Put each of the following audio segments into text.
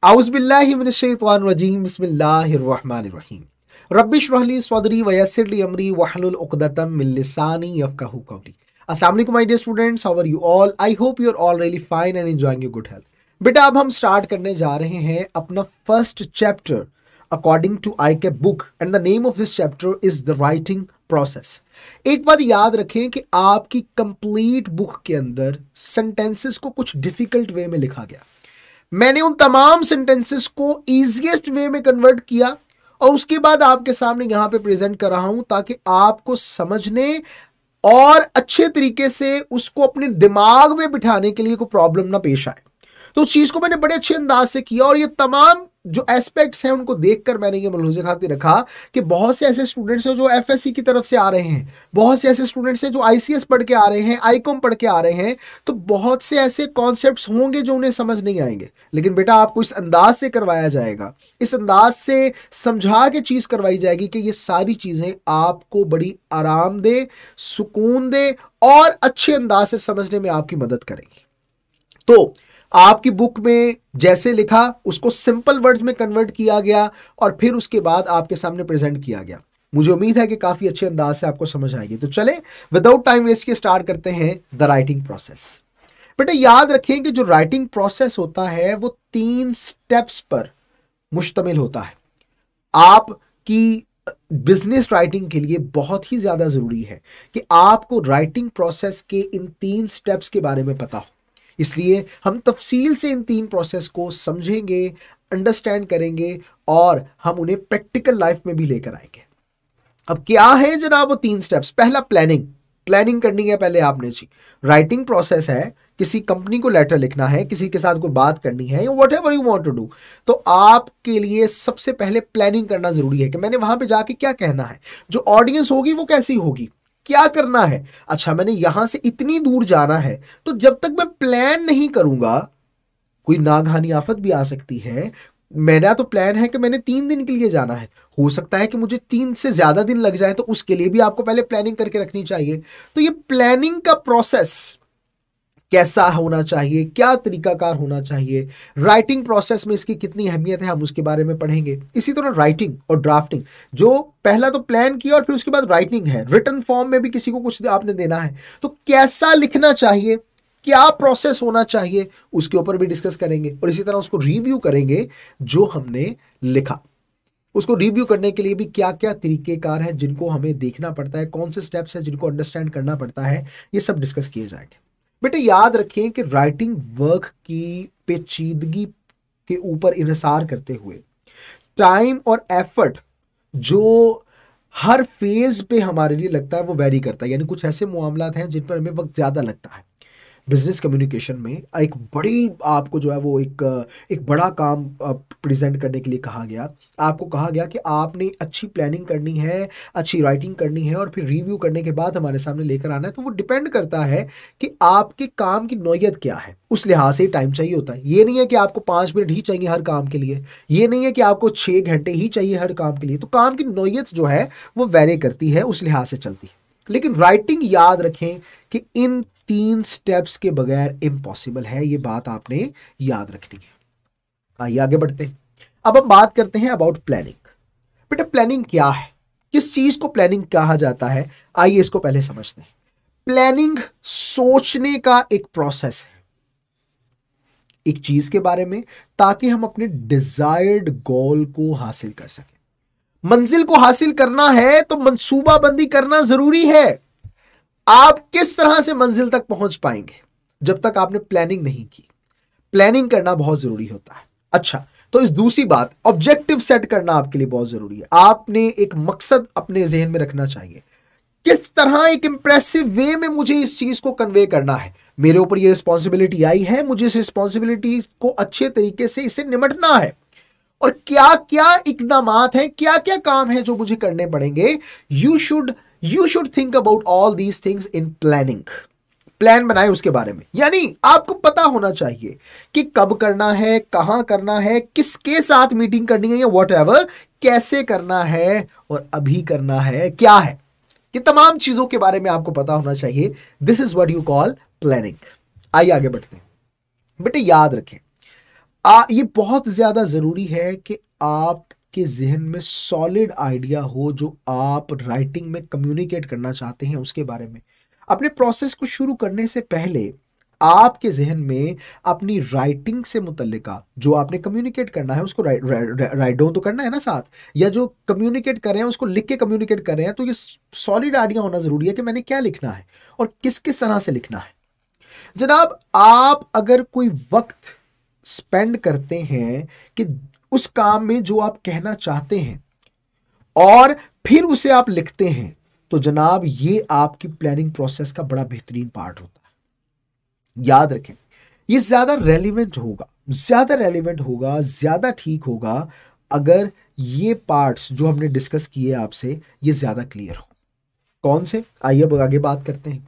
औज़ुबिल्लाहि मिनश्शैतानिर्रजीम बिस्मिल्लाहिर्रहमानिर्रहीम रब्बि इश्रह ली सदरी व यस्सिर ली अमरी वहलुल उक़दतम मिन लिसानी यफ़क़हू क़ौली। अस्सलाम वालेकुम my dear students, how are you all? I hope you are all really fine and enjoying your good health. बेटा अब हम स्टार्ट करने जा रहे हैं अपना first chapter according to I K book and the name of this chapter is the writing process. एक बात याद रखें कि आपकी कंप्लीट बुक के अंदर सेंटेंसेस को कुछ डिफिकल्ट वे में लिखा गया। मैंने उन तमाम सेंटेंसेस को इजीएस्ट वे में कन्वर्ट किया और उसके बाद आपके सामने यहां पे प्रेजेंट कर रहा हूं ताकि आपको समझने और अच्छे तरीके से उसको अपने दिमाग में बिठाने के लिए कोई प्रॉब्लम ना पेश आए। तो उस चीज को मैंने बड़े अच्छे अंदाज से किया और ये तमाम जो एस्पेक्ट्स हैं उनको देखकर मैंने ये मलहूज़े खातिर रखा कि बहुत से ऐसे स्टूडेंट्स हैं जो एफएससी की तरफ से आ रहे हैं, बहुत से ऐसे स्टूडेंट्स हैं जो आईसीएस पढ़ के आ रहे हैं, आईकॉम पढ़ के आ रहे हैं, तो बहुत से ऐसे कॉन्सेप्ट्स होंगे जो उन्हें समझ नहीं आएंगे। लेकिन बेटा आपको इस अंदाज से करवाया जाएगा, इस अंदाज से समझा के चीज करवाई जाएगी कि ये सारी चीजें आपको बड़ी आराम दे, सुकून दे और अच्छे अंदाज से समझने में आपकी मदद करेगी। तो आपकी बुक में जैसे लिखा उसको सिंपल वर्ड्स में कन्वर्ट किया गया और फिर उसके बाद आपके सामने प्रेजेंट किया गया। मुझे उम्मीद है कि काफी अच्छे अंदाज से आपको समझ आएगी। तो चले विदाउट टाइम वेस्ट के स्टार्ट करते हैं द राइटिंग प्रोसेस। बेटा याद रखें कि जो राइटिंग प्रोसेस होता है वो 3 स्टेप्स पर मुश्तमिल होता है। आपकी बिजनेस राइटिंग के लिए बहुत ही ज्यादा जरूरी है कि आपको राइटिंग प्रोसेस के इन 3 स्टेप्स के बारे में पता हो। इसलिए हम तफसील से इन 3 प्रोसेस को समझेंगे, अंडरस्टैंड करेंगे और हम उन्हें प्रैक्टिकल लाइफ में भी लेकर आएंगे। अब क्या है जनाब वो 3 स्टेप्स? पहला प्लानिंग करनी है पहले आपने जी। राइटिंग प्रोसेस है, किसी कंपनी को लेटर लिखना है, किसी के साथ कोई बात करनी है, whatever you want to do, तो आपके लिए सबसे पहले प्लानिंग करना जरूरी है कि मैंने वहां पे जाके क्या कहना है, जो ऑडियंस होगी वो कैसी होगी, क्या करना है। अच्छा मैंने यहां से इतनी दूर जाना है, तो जब तक मैं प्लान नहीं करूंगा कोई नागहानी आफत भी आ सकती है। मेरा तो प्लान है कि मैंने 3 दिन के लिए जाना है, हो सकता है कि मुझे 3 से ज्यादा दिन लग जाए, तो उसके लिए भी आपको पहले प्लानिंग करके रखनी चाहिए। तो ये प्लानिंग का प्रोसेस कैसा होना चाहिए, क्या तरीकाकार होना चाहिए, राइटिंग प्रोसेस में इसकी कितनी अहमियत है, हम उसके बारे में पढ़ेंगे। इसी तरह राइटिंग और ड्राफ्टिंग, जो पहला तो प्लान किया और फिर उसके बाद राइटिंग है, रिटन फॉर्म में भी किसी को कुछ आपने देना है, तो कैसा लिखना चाहिए, क्या प्रोसेस होना चाहिए, उसके ऊपर भी डिस्कस करेंगे। और इसी तरह उसको रिव्यू करेंगे जो हमने लिखा। उसको रिव्यू करने के लिए भी क्या क्या तरीकेकार है जिनको हमें देखना पड़ता है, कौन से स्टेप्स हैं जिनको अंडरस्टैंड करना पड़ता है, ये सब डिस्कस किए जाएंगे। बेटे याद रखें कि राइटिंग वर्क की पेचीदगी के ऊपर इन्हिसार करते हुए टाइम और एफर्ट जो हर फेज पे हमारे लिए लगता है वो वेरी करता है। यानी कुछ ऐसे मामलात हैं जिन पर हमें वक्त ज्यादा लगता है। बिजनेस कम्युनिकेशन में एक बड़ी आपको जो है वो एक बड़ा काम प्रेजेंट करने के लिए कहा गया। आपको कहा गया कि आपने अच्छी प्लानिंग करनी है, अच्छी राइटिंग करनी है और फिर रिव्यू करने के बाद हमारे सामने लेकर आना है। तो वो डिपेंड करता है कि आपके काम की नौयत क्या है, उस लिहाज से टाइम चाहिए होता है। ये नहीं है कि आपको 5 मिनट ही चाहिए हर काम के लिए, ये नहीं है कि आपको 6 घंटे ही चाहिए हर काम के लिए। तो काम की नौयत जो है वो वेरी करती है, उस लिहाज से चलती है। लेकिन राइटिंग याद रखें कि इन 3 स्टेप्स के बगैर इम्पॉसिबल है, ये बात आपने याद रखनी है। आइए आगे बढ़ते हैं। अब हम बात करते हैं अबाउट प्लानिंग। बेटा प्लानिंग क्या है, किस चीज को प्लानिंग कहा जाता है, आइए इसको पहले समझते हैं। प्लानिंग सोचने का एक प्रोसेस है एक चीज के बारे में, ताकि हम अपने डिजायर्ड गोल को हासिल कर सकें। मंजिल को हासिल करना है तो मंसूबाबंदी करना जरूरी है। आप किस तरह से मंजिल तक पहुंच पाएंगे जब तक आपने प्लानिंग नहीं की। प्लानिंग करना बहुत जरूरी होता है। अच्छा तो इस दूसरी बात, ऑब्जेक्टिव सेट करना आपके लिए बहुत जरूरी है। आपने एक मकसद अपने जहन में रखना चाहिए, किस तरह एक इंप्रेसिव वे में मुझे इस चीज को कन्वे करना है। मेरे ऊपर ये रिस्पॉन्सिबिलिटी आई है, मुझे इस रिस्पॉन्सिबिलिटी को अच्छे तरीके से इससे निपटना है और क्या क्या इकदामात हैं, क्या क्या काम है जो मुझे करने पड़ेंगे। You should think about all these things in planning. Plan बनाए उसके बारे में, यानी आपको पता होना चाहिए कि कब करना है, कहां करना है, किसके साथ मीटिंग करनी है या वॉट एवर, कैसे करना है और अभी करना है क्या है। ये तमाम चीजों के बारे में आपको पता होना चाहिए। This is what you call planning. आइए आगे बढ़ते हैं। बेटे याद रखें, ये बहुत ज्यादा जरूरी है कि आपके जहन में सॉलिड आइडिया हो जो आप राइटिंग में कम्युनिकेट करना चाहते हैं उसके बारे में। अपने प्रोसेस को शुरू करने से पहले आपके जहन में अपनी राइटिंग से मुतल्लिका जो आपने कम्युनिकेट करना है उसको राइट डाउन तो करना है ना साथ, या जो कम्युनिकेट कर रहे हैं उसको लिख के कम्युनिकेट कर रहे हैं, तो ये सॉलिड आइडिया होना जरूरी है कि मैंने क्या लिखना है और किस किस तरह से लिखना है। जनाब, आप अगर कोई वक्त स्पेंड करते हैं कि उस काम में जो आप कहना चाहते हैं और फिर उसे आप लिखते हैं, तो जनाब ये आपकी प्लानिंग प्रोसेस का बड़ा बेहतरीन पार्ट होता है। याद रखें, ये ज्यादा रेलिवेंट होगा, ज्यादा ठीक होगा अगर ये पार्ट्स जो हमने डिस्कस किए आपसे ये ज्यादा क्लियर हो। कौन से, आइए अब आगे बात करते हैं।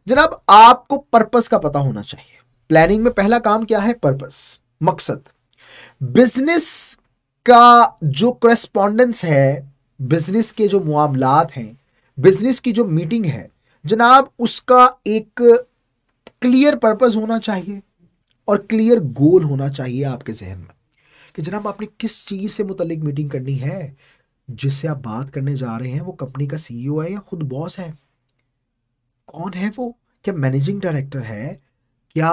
जनाब, आपको पर्पस का पता होना चाहिए। प्लानिंग में पहला काम क्या है? पर्पस, मकसद। बिजनेस का जो करेस्पॉन्डेंस है, बिजनेस के जो मुआमलात हैं, बिजनेस की जो मीटिंग है, जनाब उसका एक क्लियर पर्पस होना चाहिए और क्लियर गोल होना चाहिए आपके जहन में कि जनाब आपने किस चीज से मुतल्लिक मीटिंग करनी है। जिससे आप बात करने जा रहे हैं वो कंपनी का सीईओ है या खुद बॉस है? कौन है वो? क्या मैनेजिंग डायरेक्टर है? क्या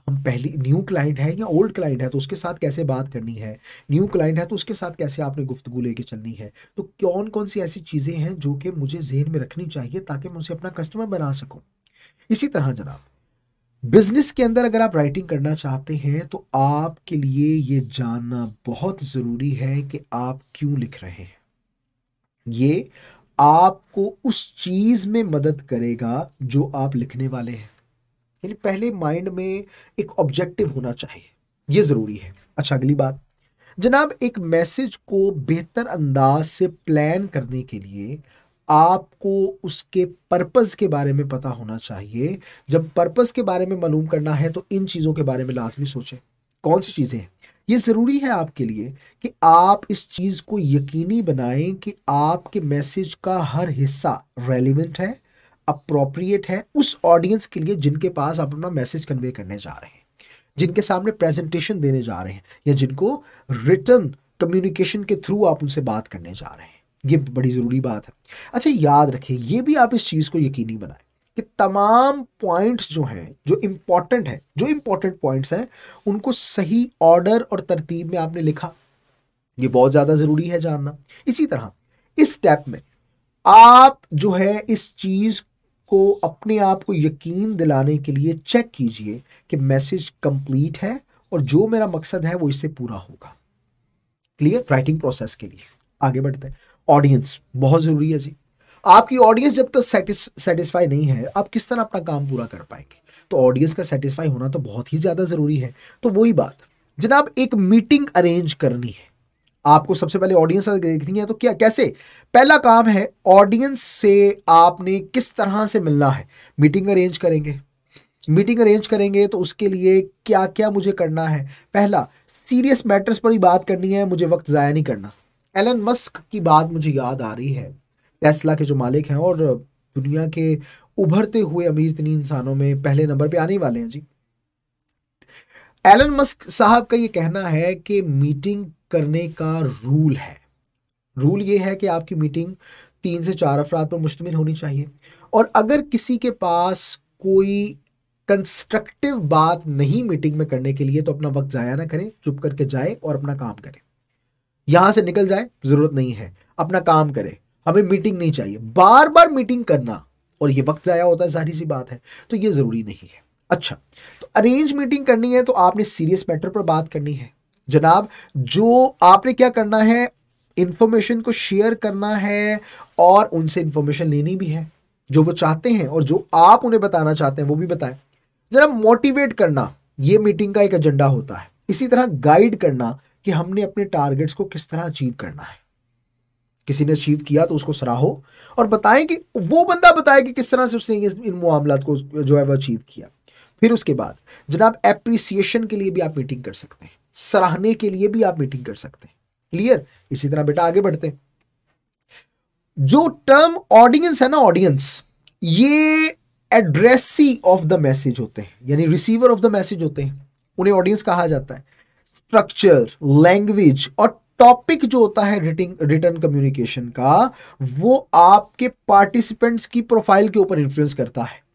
हम पहली न्यू क्लाइंट है या ओल्ड क्लाइंट है तो उसके साथ कैसे बात करनी है? न्यू क्लाइंट है तो उसके साथ कैसे आपने गुफ्तगू लेके चलनी है? तो कौन कौन सी ऐसी चीजें हैं जो कि मुझे ज़हन में रखनी चाहिए ताकि मैं उसे अपना कस्टमर बना सकूं। इसी तरह जनाब बिजनेस के अंदर अगर आप राइटिंग करना चाहते हैं तो आपके लिए ये जानना बहुत जरूरी है कि आप क्यों लिख रहे हैं। ये आपको उस चीज में मदद करेगा जो आप लिखने वाले हैं। यानी पहले माइंड में एक ऑब्जेक्टिव होना चाहिए, ये जरूरी है। अच्छा, अगली बात जनाब, एक मैसेज को बेहतर अंदाज से प्लान करने के लिए आपको उसके पर्पस के बारे में पता होना चाहिए। जब पर्पस के बारे में मालूम करना है तो इन चीजों के बारे में लाजमी सोचें। कौन सी चीजें हैं? ये जरूरी है आपके लिए कि आप इस चीज को यकीनी बनाएं कि आपके मैसेज का हर हिस्सा रेलिवेंट है, अप्रोप्रिएट है उस ऑडियंस के लिए जिनके पास आप अपना मैसेज कन्वे करने जा रहे हैं, जिनके सामने प्रेजेंटेशन देने जा रहे हैं, या जिनको रिटर्न कम्युनिकेशन के थ्रू आप उनसे बात करने जा रहे हैं। ये बड़ी जरूरी बात है। अच्छा, याद रखिए ये भी आप इस चीज को यकीनी बनाएं कि तमाम पॉइंट्स जो हैं, जो इंपॉर्टेंट पॉइंट्स हैं, उनको सही ऑर्डर और तरतीब में आपने लिखा। ये बहुत ज्यादा जरूरी है जानना। इसी तरह इस स्टेप में आप जो है इस चीज को अपने आप को यकीन दिलाने के लिए चेक कीजिए कि मैसेज कंप्लीट है और जो मेरा मकसद है वो इससे पूरा होगा। क्लियर? राइटिंग प्रोसेस के लिए आगे बढ़ते हैं। ऑडियंस बहुत जरूरी है जी। आपकी ऑडियंस जब तक सेटिस्फाई नहीं है, आप किस तरह अपना काम पूरा कर पाएंगे? तो ऑडियंस का सेटिस्फाई होना तो बहुत ही ज्यादा जरूरी है। तो वही बात जनाब, एक मीटिंग अरेंज करनी है आपको। सबसे पहले ऑडियंस देखनी है तो क्या, कैसे? पहला काम है ऑडियंस से आपने किस तरह से मिलना है। मीटिंग अरेंज करेंगे तो उसके लिए क्या क्या मुझे करना है। पहला, सीरियस मैटर्स पर ही बात करनी है, मुझे वक्त जाया नहीं करना। एलन मस्क की बात मुझे याद आ रही है, टेस्ला के जो मालिक हैं और दुनिया के उभरते हुए अमीर तरीन इंसानों में पहले नंबर पे आने वाले हैं जी। एलन मस्क साहब का ये कहना है कि मीटिंग करने का रूल ये है कि आपकी मीटिंग 3 से 4 अफराद पर मुश्तमिल होनी चाहिए, और अगर किसी के पास कोई कंस्ट्रक्टिव बात नहीं मीटिंग में करने के लिए तो अपना वक्त जाया ना करें, चुप करके जाए और अपना काम करे। यहां से निकल जाए, जरूरत नहीं है, अपना काम करे, हमें मीटिंग नहीं चाहिए। बार बार मीटिंग करना और ये वक्त जाया होता है, सारी सी बात है, तो ये जरूरी नहीं है। अच्छा, तो अरेंज मीटिंग करनी है तो आपने सीरियस मैटर पर बात करनी है जनाब। जो आपने क्या करना है, इंफॉर्मेशन को शेयर करना है और उनसे इंफॉर्मेशन लेनी भी है। जो वो चाहते हैं और जो आप उन्हें बताना चाहते हैं वो भी बताएं। जरा मोटिवेट करना ये मीटिंग का एक एजेंडा होता है। इसी तरह गाइड करना कि हमने अपने टारगेट्स को किस तरह अचीव करना है। किसी ने अचीव किया तो उसको सराहो और बताएं कि वो बंदा बताए कि किस तरह से उसने इन मामलात को जो है वो अचीव किया। फिर उसके बाद जनाब एप्रिसिएशन के लिए भी आप मीटिंग कर सकते हैं, सराहने के लिए भी आप मीटिंग कर सकते हैं। क्लियर? इसी तरह बेटा आगे बढ़ते हैं। जो टर्म ऑडियंस है ना, ऑडियंस ये एड्रेसी ऑफ द मैसेज होते हैं, यानी रिसीवर ऑफ द मैसेज होते हैं, उन्हें ऑडियंस कहा जाता है। स्ट्रक्चर, लैंग्वेज और टॉपिक जो होता है रिटन कम्युनिकेशन का, वो आपके पार्टिसिपेंट्स की प्रोफाइल के ऊपर इन्फ्लुएंस करता है।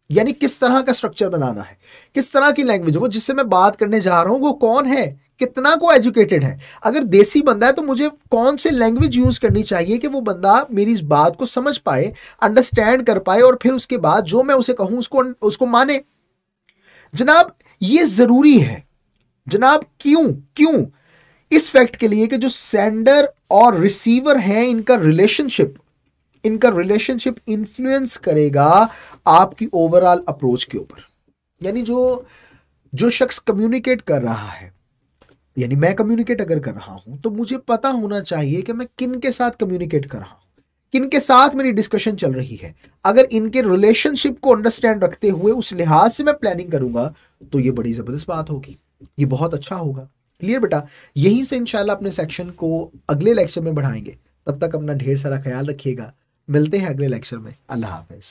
यानी किस तरह का स्ट्रक्चर बनाना है, किस तरह की लैंग्वेज, वो जिससे मैं बात करने जा रहा हूं वो कौन है, कितना को एजुकेटेड है। अगर देसी बंदा है तो मुझे कौन से लैंग्वेज यूज करनी चाहिए कि वो बंदा मेरी इस बात को समझ पाए, अंडरस्टैंड कर पाए, और फिर उसके बाद जो मैं उसे कहूं उसको माने। जनाब ये जरूरी है जनाब। क्यों क्यों? इस फैक्ट के लिए कि जो सेंडर और रिसीवर हैं, इनका रिलेशनशिप इन्फ्लुएंस करेगा आपकी ओवरऑल अप्रोच के ऊपर। यानी जो शख्स कम्युनिकेट कर रहा है, यानी मैं कम्युनिकेट अगर कर रहा हूं तो मुझे पता होना चाहिए कि मैं किन के साथ कम्युनिकेट कर रहा हूं, किन के साथ मेरी डिस्कशन चल रही है। अगर इनके रिलेशनशिप को अंडरस्टैंड रखते हुए उस लिहाज से मैं प्लानिंग करूंगा तो ये बड़ी जबरदस्त बात होगी, ये बहुत अच्छा होगा। क्लियर बेटा? यहीं से इंशाल्लाह अपने सेक्शन को अगले लेक्चर में बढ़ाएंगे। तब तक अपना ढेर सारा ख्याल रखिएगा। मिलते हैं अगले लेक्चर में। अल्लाह हाफिज।